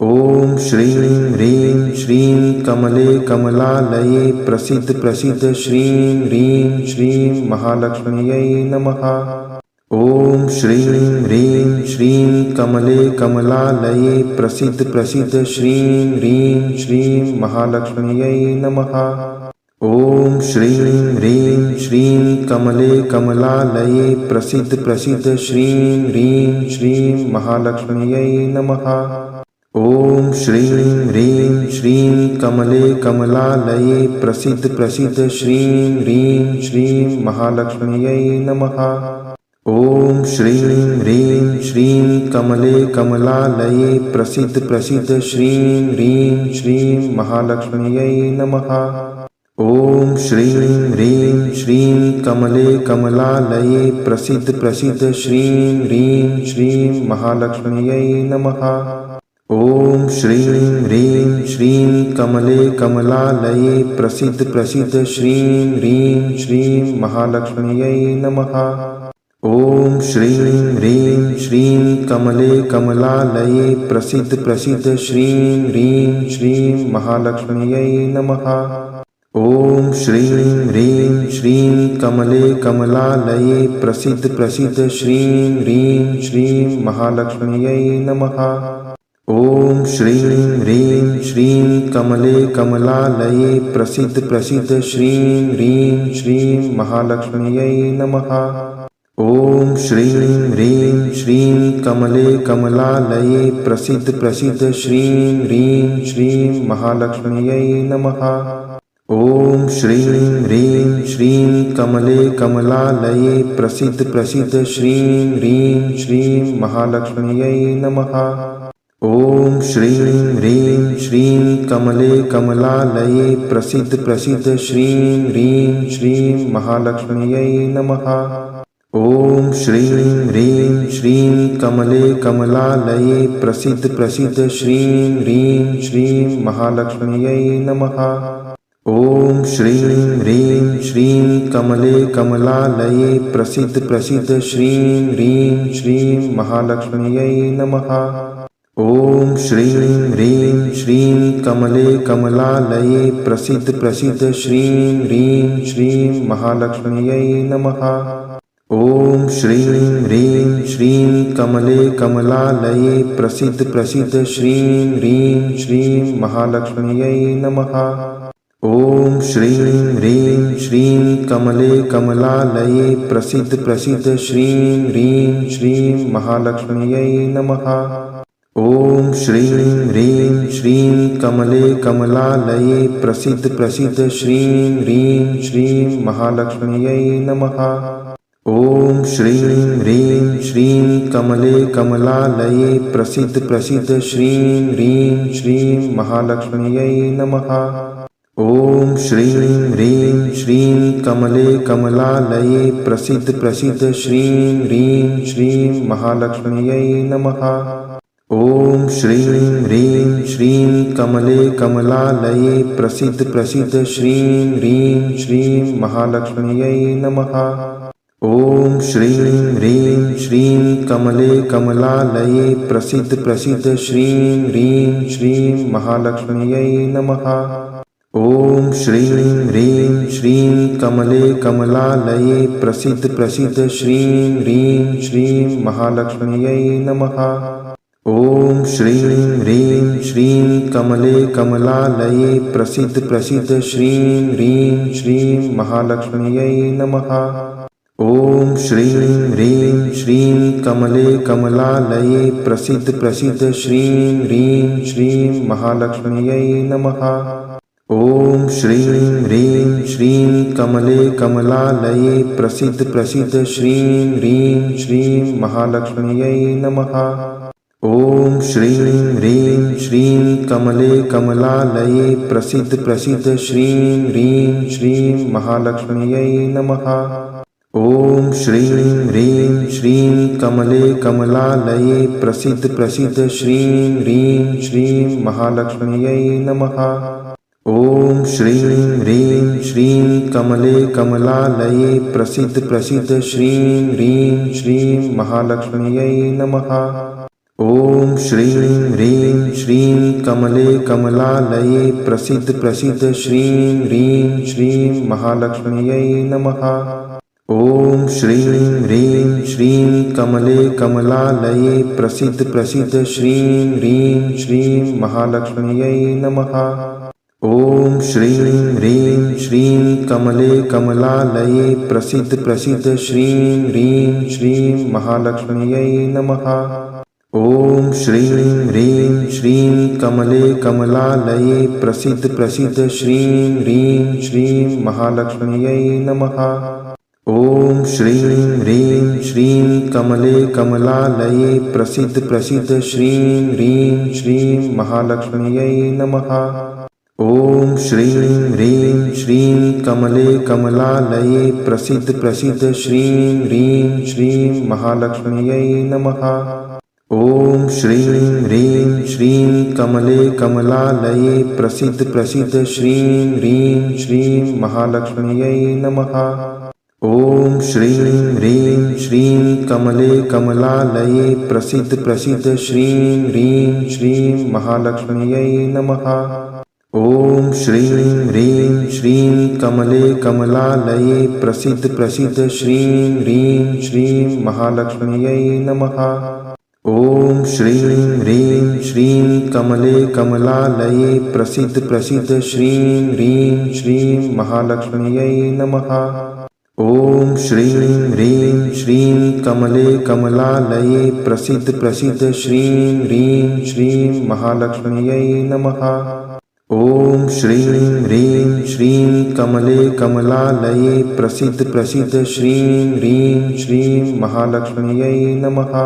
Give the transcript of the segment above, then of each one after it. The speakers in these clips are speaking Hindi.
ओम श्रीं ह्रीं श्रीं कमले कमलालये प्रसीद प्रसीद श्रीं ह्रीं श्रीं महालक्ष्म्यै नमः। ओम श्रीं ह्रीं श्रीं कमले कमलालये प्रसीद प्रसीद श्रीं ह्रीं श्रीं महालक्ष्म्यै नमः। ओम श्रीं ह्रीं श्रीं कमले कमलालये प्रसीद प्रसीद श्रीं ह्रीं श्रीं महालक्ष्म्यै नमः। ओम श्रीं ह्रीं श्रीं कमले कमलालये प्रसीद प्रसीद श्रीं ह्रीं श्रीं महालक्ष्म्यै नमः। ओम श्रीं ह्रीं श्रीं कमले कमलालये प्रसीद प्रसीद श्रीं ह्रीं श्रीं महालक्ष्म्यै नमः। ओम श्रीं ह्रीं श्रीं कमले कमलालये प्रसीद प्रसीद श्रीं ह्रीं श्रीं महालक्ष्म्यै नमः। ओम श्रीं ह्रीं श्रीं कमले कमलालये प्रसीद प्रसीद श्रीं ह्रीं श्रीं महालक्ष्म्यै नमः। ओम श्रीं ह्रीं श्रीं कमले कमलालये प्रसीद प्रसीद श्रीं ह्रीं श्रीं महालक्ष्म्यै नमः। ओम श्रीं ह्रीं श्रीं कमले कमलालये प्रसीद प्रसीद श्रीं ह्रीं श्रीं महालक्ष्म्यै नमः। ओम श्रीं ह्रीं श्रीं कमले कमलालये प्रसीद प्रसीद श्रीं ह्रीं श्रीं महालक्ष्म्यै नमः। ओम श्रीं ह्रीं श्रीं कमले कमलालये प्रसीद प्रसीद श्रीं ह्रीं श्रीं महालक्ष्म्यै नमः। ओम श्रीं ह्रीं श्रीं कमले कमलालये प्रसीद प्रसीद श्रीं ह्रीं श्रीं महालक्ष्म्यै नमः। ओम श्रीं ह्रीं श्रीं कमले कमलालये प्रसीद प्रसीद श्रीं ह्रीं श्रीं महालक्ष्म्यै नमः। ओम श्रीं ह्रीं श्रीं कमले कमलालये प्रसीद प्रसीद श्रीं ह्रीं श्रीं महालक्ष्म्यै नमः। ओम श्रीं ह्रीं श्रीं कमले कमलालये प्रसीद प्रसीद श्रीं ह्रीं श्रीं महालक्ष्म्यै नमः। ओम श्रीं ह्रीं श्रीं कमले कमलालये प्रसीद प्रसीद श्रीं ह्रीं श्रीं महालक्ष्म्यै नमः। ओम श्रीं ह्रीं श्रीं कमले कमलालये प्रसीद प्रसीद श्रीं ह्रीं श्रीं महालक्ष्म्यै नमः। ओम श्रीं ह्रीं श्रीं कमले कमलालये प्रसीद प्रसीद श्रीं ह्रीं श्रीं महालक्ष्म्यै नमः। ओम श्रीं ह्रीं श्रीं कमले कमलालये प्रसीद प्रसीद श्रीं ह्रीं श्रीं महालक्ष्म्यै नमः। ओम श्रीं ह्रीं श्रीं कमले कमलालये प्रसीद प्रसीद श्रीं ह्रीं श्रीं महालक्ष्म्यै नमः। ओम श्रीं ह्रीं श्रीं कमले कमलालये प्रसीद प्रसीद श्रीं ह्रीं श्रीं महालक्ष्म्यै नमः। ओम श्रीं ह्रीं श्रीं कमले कमलालये प्रसीद प्रसीद श्रीं ह्रीं श्रीं महालक्ष्म्यै नमः। ओम श्रीं ह्रीं श्रीं कमले कमलालये प्रसीद प्रसीद श्रीं ह्रीं श्रीं महालक्ष्म्यै नमः। ओम श्रीं ह्रीं श्रीं कमले कमलालये प्रसीद प्रसीद श्रीं ह्रीं श्रीं महालक्ष्म्यै नमः। ओम श्रीं ह्रीं श्रीं कमले कमलालये प्रसीद प्रसीद श्रीं ह्रीं श्रीं महालक्ष्म्यै नमः। ओम श्रीं ह्रीं श्रीं कमले कमलालये प्रसीद प्रसीद श्रीं ह्रीं श्रीं महालक्ष्म्यै नमः। ओम श्रीं ह्रीं श्रीं कमले कमलालये प्रसीद प्रसीद श्रीं ह्रीं श्रीं महालक्ष्म्यै नमः। ओम श्रीं ह्रीं श्रीं कमले कमलालये प्रसीद प्रसीद श्रीं ह्रीं श्रीं महालक्ष्म्यै नमः। ओम श्रीं ह्रीं श्रीं कमले कमलालये प्रसीद प्रसीद श्रीं ह्रीं श्रीं महालक्ष्म्यै नमः। ओम श्रीं ह्रीं श्रीं कमले कमलालये प्रसीद प्रसीद श्रीं ह्रीं श्रीं महालक्ष्म्यै नमः। ॐ श्रीं ह्रीं श्रीं कमले कमलालये प्रसीद प्रसीद श्रीं ह्रीं श्रीं महालक्ष्म्यै नमः। ॐ श्रीं ह्रीं श्रीं कमले कमलालये प्रसीद प्रसीद श्रीं ह्रीं श्रीं महालक्ष्म्यै नमः। ॐ श्रीं ह्रीं श्रीं कमले कमलालये प्रसीद प्रसीद श्रीं ह्रीं श्रीं महालक्ष्म्यै नमः। ॐ श्रीं ह्रीं श्रीं कमले कमलालये प्रसीद प्रसीद श्रीं ह्रीं श्रीं महालक्ष्म्यै नमः। ॐ श्रीं ह्रीं श्रीं कमले कमलालये प्रसीद प्रसीद श्रीं ह्रीं श्रीं महालक्ष्म्यै नमः। ॐ श्रीं ह्रीं श्रीं कमले कमलालये प्रसीद प्रसीद श्रीं ह्रीं श्रीं महालक्ष्म्यै नमः। ॐ श्रीं ह्रीं श्रीं कमले कमलालये प्रसीद प्रसीद श्रीं ह्रीं श्रीं महालक्ष्म्यै नमः। ॐ श्रीं ह्रीं श्रीं कमले कमलालये प्रसीद प्रसीद श्रीं ह्रीं श्रीं महालक्ष्म्यै नमः। ॐ श्रीं ह्रीं श्रीं कमले कमलालये प्रसीद प्रसीद श्रीं ह्रीं श्रीं महालक्ष्म्यै नमः। ॐ श्रीं ह्रीं श्रीं कमले कमलालये प्रसीद प्रसीद श्रीं ह्रीं श्रीं महालक्ष्म्यै नमः। ॐ श्रीं ह्रीं श्रीं कमले कमलालये प्रसीद प्रसीद श्रीं ह्रीं श्रीं महालक्ष्म्यै नमः। ॐ श्रीं ह्रीं श्रीं कमले कमलालये प्रसीद प्रसीद श्रीं ह्रीं श्रीं महालक्ष्म्यै नमः।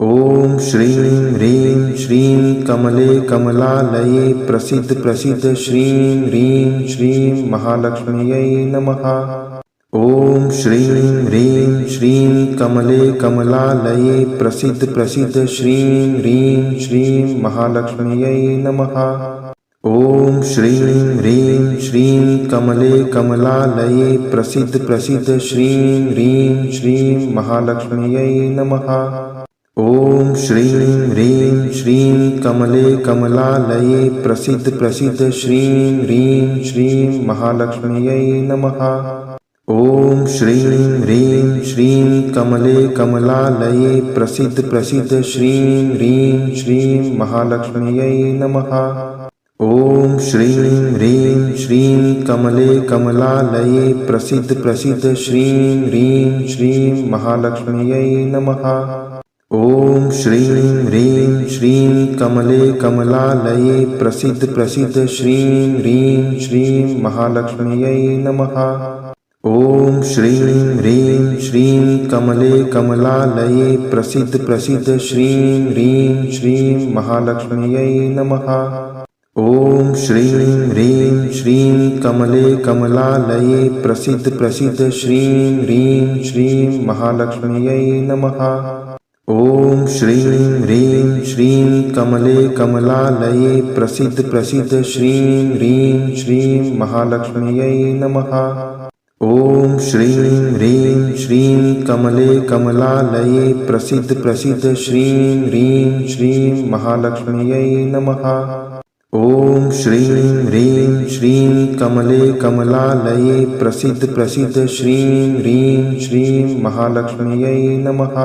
ॐ श्रीं ह्रीं श्रीं कमले कमलालये प्रसीद प्रसीद श्रीं ह्रीं श्रीं महालक्ष्म्यै नमः। ॐ श्रीं ह्रीं श्रीं कमले कमलालये प्रसीद प्रसीद श्रीं ह्रीं श्रीं महालक्ष्म्यै नमः। ॐ श्रीं ह्रीं श्रीं कमले कमलालये प्रसीद प्रसीद श्रीं ह्रीं श्रीं महालक्ष्म्यै नमः। ॐ श्रीं ह्रीं श्रीं कमले कमलालये प्रसीद प्रसीद श्रीं ह्रीं श्रीं महालक्ष्म्यै नमः। ॐ श्रीं ह्रीं श्रीं कमले कमलालये प्रसीद प्रसीद श्रीं ह्रीं श्रीं महालक्ष्म्यै नमः। ॐ श्रीं ह्रीं श्रीं कमले कमलालये प्रसीद प्रसीद श्रीं ह्रीं श्रीं महालक्ष्म्यै नमः। ॐ श्रीं ह्रीं श्रीं कमले कमलालये प्रसीद प्रसीद श्रीं ह्रीं श्रीं महालक्ष्म्यै नमः। ॐ श्रीं ह्रीं श्रीं कमले कमलालये प्रसीद प्रसीद श्रीं ह्रीं श्रीं महालक्ष्म्यै नमः। ॐ श्रीं ह्रीं श्रीं कमले कमलालये प्रसीद प्रसीद श्रीं ह्रीं श्रीं महालक्ष्म्यै नमः। ॐ श्रीं ह्रीं श्रीं कमले कमलालये प्रसीद प्रसीद श्रीं ह्रीं श्रीं महालक्ष्म्यै नमः। ॐ श्रीं ह्रीं श्रीं कमले कमलालये प्रसीद प्रसीद श्रीं ह्रीं श्रीं महालक्ष्म्यै नमः। ॐ श्रीं ह्रीं श्रीं कमले कमलालये प्रसीद प्रसीद श्रीं ह्रीं श्रीं महालक्ष्म्यै नमः।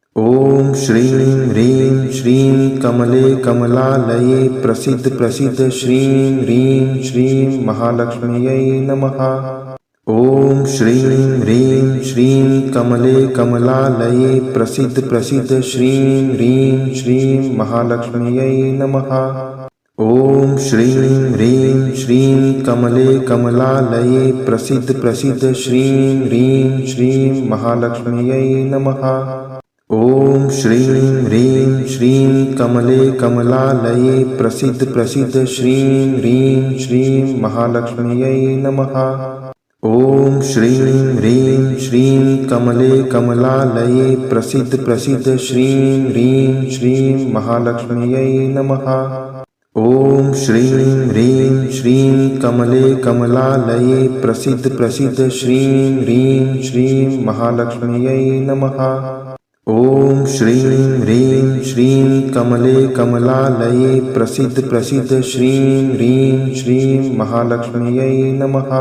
ॐ श्रीं ह्रीं श्रीं कमले कमलालये प्रसीद प्रसीद श्रीं ह्रीं श्रीं महालक्ष्म्यै नमः। ॐ श्रीं ह्रीं श्रीं कमले कमलालये प्रसीद प्रसीद श्रीं ह्रीं श्रीं महालक्ष्म्यै नमः। ॐ श्रीं ह्रीं श्रीं कमले कमलालये प्रसीद प्रसीद श्रीं ह्रीं श्रीं महालक्ष्म्यै नमः। ॐ श्रीं ह्रीं श्रीं कमले कमलालये प्रसीद प्रसीद श्रीं ह्रीं श्रीं महालक्ष्म्यै नमः। ॐ श्रीं ह्रीं श्रीं कमले कमलालये प्रसीद प्रसीद श्रीं ह्रीं श्रीं महालक्ष्म्यै नमः। ॐ श्रीं ह्रीं श्रीं कमले कमलालये प्रसीद प्रसीद श्रीं ह्रीं श्रीं महालक्ष्म्यै नमः। ॐ श्रीं ह्रीं श्रीं कमले कमलालये प्रसीद प्रसीद श्रीं ह्रीं श्रीं महालक्ष्म्यै नमः।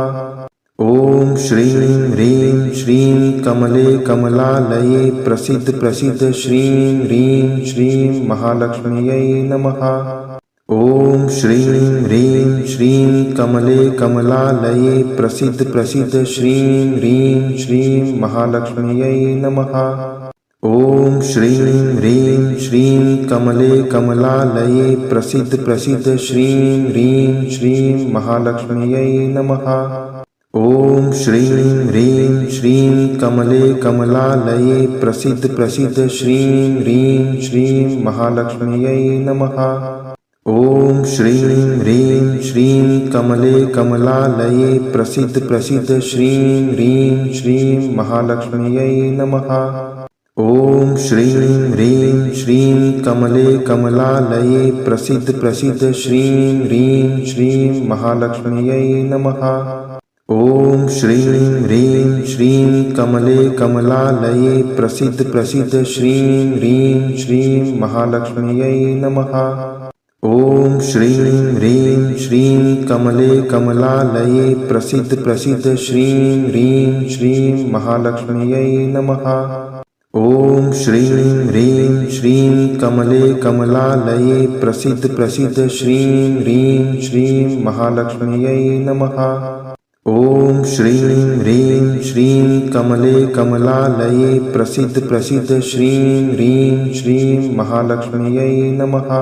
ॐ श्रीं ह्रीं श्रीं कमले कमलालये प्रसीद प्रसीद श्रीं ह्रीं श्रीं महालक्ष्म्यै नमः। ॐ श्रीं ह्रीं श्रीं कमले कमलालये प्रसीद प्रसीद श्रीं ह्रीं श्रीं महालक्ष्म्यै नमः। ॐ श्रीं ह्रीं श्रीं कमले कमलालये प्रसीद प्रसीद श्रीं ह्रीं श्रीं महालक्ष्म्यै नमः। ॐ श्रीं ह्रीं श्रीं कमले कमलालये प्रसीद प्रसीद श्रीं ह्रीं श्रीं महालक्ष्म्यै नमः। ॐ श्रीं ह्रीं श्रीं कमले कमलालये प्रसीद प्रसीद श्रीं ह्रीं श्रीं महालक्ष्म्यै नमः। ॐ श्रीं ह्रीं श्रीं कमले कमलालये प्रसीद प्रसीद श्रीं ह्रीं श्रीं महालक्ष्म्यै नमः। ॐ श्रीं ह्रीं श्रीं कमले कमलालये प्रसीद प्रसीद श्रीं ह्रीं श्रीं महालक्ष्म्यै नमः। ॐ श्रीं ह्रीं श्रीं कमले कमलालये प्रसीद प्रसीद श्रीं ह्रीं श्रीं महालक्ष्म्यै नमः। ॐ श्रीं ह्रीं श्रीं कमले कमलालये प्रसीद प्रसीद श्रीं ह्रीं श्रीं महालक्ष्म्यै नमः। ॐ श्रीं ह्रीं श्रीं कमले कमलालये प्रसीद प्रसीद श्रीं ह्रीं श्रीं महालक्ष्म्यै नमः।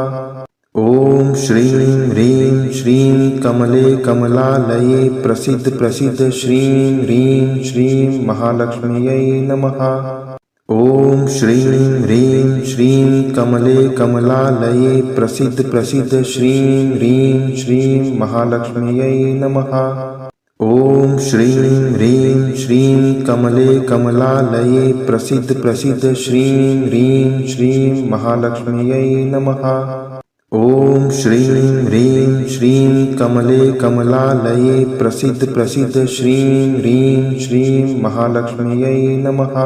ॐ श्रीं ह्रीं श्रीं कमले कमलालये प्रसीद प्रसीद श्रीं ह्रीं श्रीं महालक्ष्म्यै नमः। ॐ श्रीं ह्रीं श्रीं कमले कमलालये प्रसीद प्रसीद श्रीं ह्रीं श्रीं महालक्ष्म्यै नमः। ॐ श्रीं ह्रीं श्रीं कमले कमलालये प्रसीद प्रसीद श्रीं ह्रीं श्रीं महालक्ष्म्यै नमः। ॐ श्रीं ह्रीं श्रीं कमले कमलालये प्रसीद प्रसीद श्रीं ह्रीं श्रीं महालक्ष्म्यै नमः।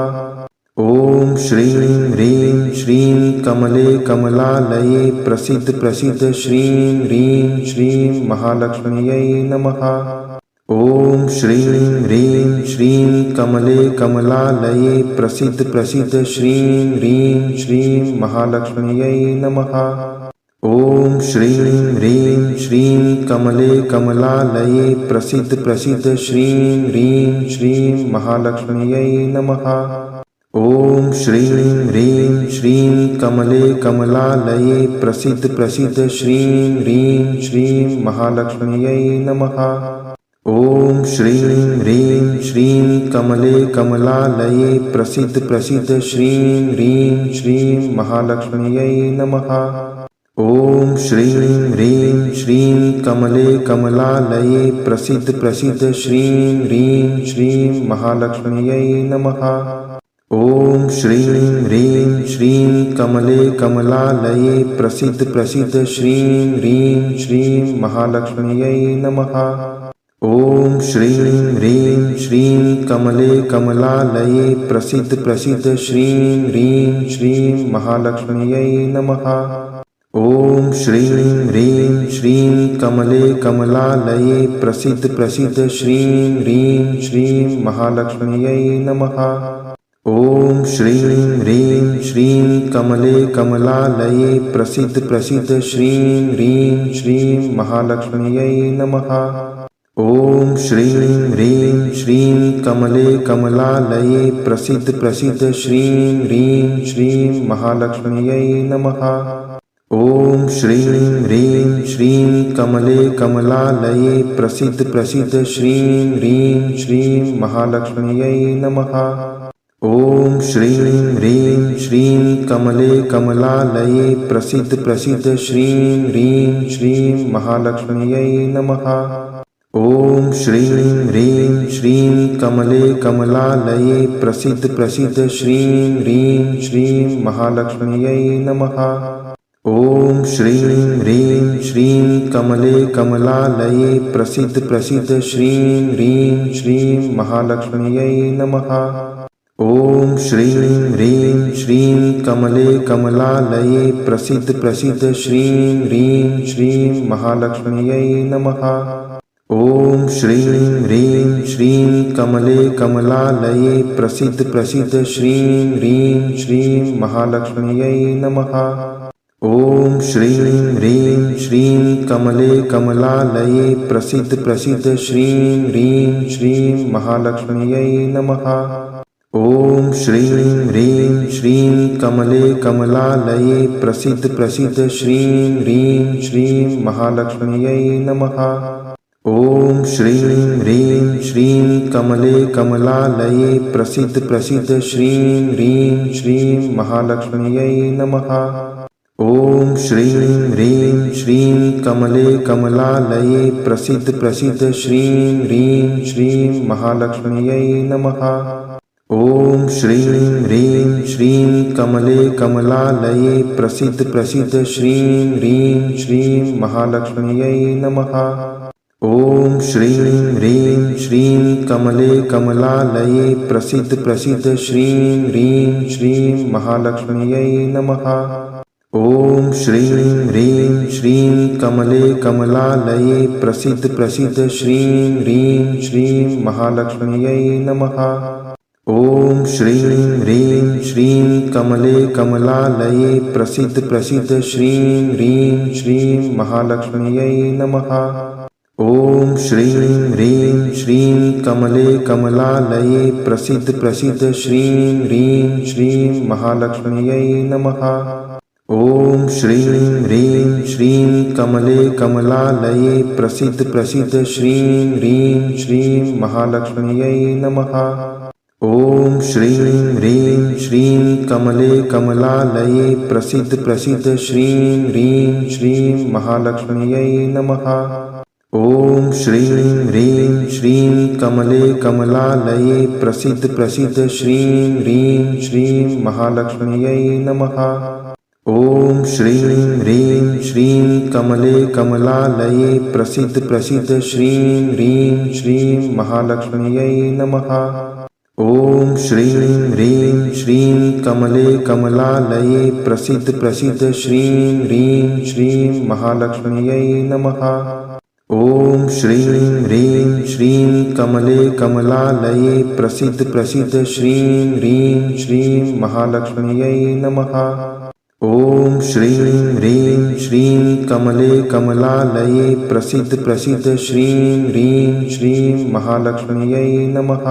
ॐ श्रीं ह्रीं श्रीं कमले कमलालये प्रसीद प्रसीद श्रीं ह्रीं श्रीं महालक्ष्म्यै नमः। ॐ श्रीं ह्रीं श्रीं कमले कमलालये प्रसीद प्रसीद श्रीं ह्रीं श्रीं महालक्ष्म्यै नमः। ॐ श्रीं ह्रीं श्रीं कमले कमलालये प्रसीद प्रसीद श्रीं ह्रीं श्रीं महालक्ष्म्यै नमः। ॐ श्रीं ह्रीं श्रीं कमले कमलालये प्रसीद प्रसीद श्रीं ह्रीं श्रीं महालक्ष्म्यै नमः। ॐ श्रीं ह्रीं श्रीं कमले कमलालये प्रसीद प्रसीद श्रीं ह्रीं श्रीं महालक्ष्म्यै नमः। ॐ श्रीं ह्रीं श्रीं कमले कमलालये प्रसीद प्रसीद श्रीं ह्रीं श्रीं महालक्ष्म्यै नमः। ॐ श्रीं ह्रीं श्रीं कमले कमलालये प्रसीद प्रसीद श्रीं ह्रीं श्रीं महालक्ष्म्यै नमः। ॐ श्रीं ह्रीं श्रीं कमले कमलालये प्रसीद प्रसीद श्रीं ह्रीं श्रीं महालक्ष्म्यै नमः। ॐ श्रीं ह्रीं श्रीं कमले कमलालये प्रसीद प्रसीद श्रीं ह्रीं श्रीं महालक्ष्म्यै नमः। ॐ श्रीं ह्रीं श्रीं कमले कमलालये प्रसीद प्रसीद श्रीं ह्रीं श्रीं महालक्ष्म्यै नमः। ॐ श्रीं ह्रीं श्रीं कमले कमलालये प्रसीद प्रसीद श्रीं ह्रीं श्रीं महालक्ष्म्यै नमः। ॐ श्रीं ह्रीं श्रीं कमले कमलालये प्रसीद प्रसीद श्रीं ह्रीं श्रीं महालक्ष्म्यै नमः। ॐ श्रीं ह्रीं श्रीं कमले कमलालये प्रसीद प्रसीद श्रीं ह्रीं श्रीं महालक्ष्म्यै नमः। ॐ श्रीं ह्रीं श्रीं कमले कमलालये प्रसीद प्रसीद श्रीं ह्रीं श्रीं महालक्ष्म्यै नमः। ॐ श्रीं ह्रीं श्रीं कमले कमलालये प्रसीद प्रसीद श्रीं ह्रीं श्रीं महालक्ष्म्यै नमः। ॐ श्रीं ह्रीं श्रीं कमले कमलालये प्रसीद प्रसीद श्रीं ह्रीं श्रीं महालक्ष्म्यै नमः। ॐ श्रीं ह्रीं श्रीं कमले कमलालये प्रसीद प्रसीद श्रीं ह्रीं श्रीं महालक्ष्म्यै नमः। ॐ श्रीं ह्रीं श्रीं कमले कमलालये प्रसीद प्रसीद श्रीं ह्रीं श्रीं महालक्ष्म्यै नमः। ॐ श्रीं ह्रीं श्रीं कमले कमलालये प्रसीद प्रसीद श्रीं ह्रीं श्रीं महालक्ष्म्यै नमः। ॐ श्रीं ह्रीं श्रीं कमले कमलालये प्रसीद प्रसीद श्रीं ह्रीं श्रीं महालक्ष्म्यै नमः। ॐ श्रीं ह्रीं श्रीं कमले कमलालये प्रसीद प्रसीद श्रीं ह्रीं श्रीं महालक्ष्म्यै नमः। ॐ श्रीं ह्रीं श्रीं कमले कमलालये प्रसीद प्रसीद श्रीं ह्रीं श्रीं महालक्ष्म्यै नमः। ॐ श्रीं ह्रीं श्रीं कमले कमलालये प्रसीद प्रसीद श्रीं ह्रीं श्रीं महालक्ष्म्यै नमः। ॐ श्रीं ह्रीं श्रीं कमले कमलालये प्रसीद प्रसीद श्रीं ह्रीं श्रीं महालक्ष्म्यै नमः। ॐ श्रीं ह्रीं श्रीं कमले कमलालये प्रसीद प्रसीद श्रीं ह्रीं श्रीं महालक्ष्म्यै नमः। ॐ श्रीं ह्रीं श्रीं कमले कमलालये प्रसीद प्रसीद श्रीं ह्रीं श्रीं महालक्ष्म्यै नमः। ॐ श्रीं ह्रीं श्रीं कमले कमलालये प्रसीद प्रसीद श्रीं ह्रीं श्रीं महालक्ष्म्यै नमः। ॐ श्रीं ह्रीं श्रीं कमले कमलालये प्रसीद प्रसीद श्रीं ह्रीं श्रीं महालक्ष्म्यै नमः। ॐ श्रीं ह्रीं श्रीं कमले कमलालये प्रसीद प्रसीद श्रीं ह्रीं श्रीं महालक्ष्म्यै नमः। ॐ श्रीं ह्रीं श्रीं कमले कमलालये प्रसीद प्रसीद श्रीं ह्रीं श्रीं महालक्ष्म्यै नमः। ॐ श्रीं ह्रीं श्रीं कमले कमलालये प्रसीद प्रसीद श्रीं ह्रीं श्रीं महालक्ष्म्यै नमः। ॐ श्रीं ह्रीं श्रीं कमले कमलालये प्रसीद प्रसीद श्रीं ह्रीं श्रीं महालक्ष्म्यै नमः। ॐ श्रीं ह्रीं श्रीं कमले कमलालये प्रसीद प्रसीद श्रीं ह्रीं श्रीं महालक्ष्म्यै नमः।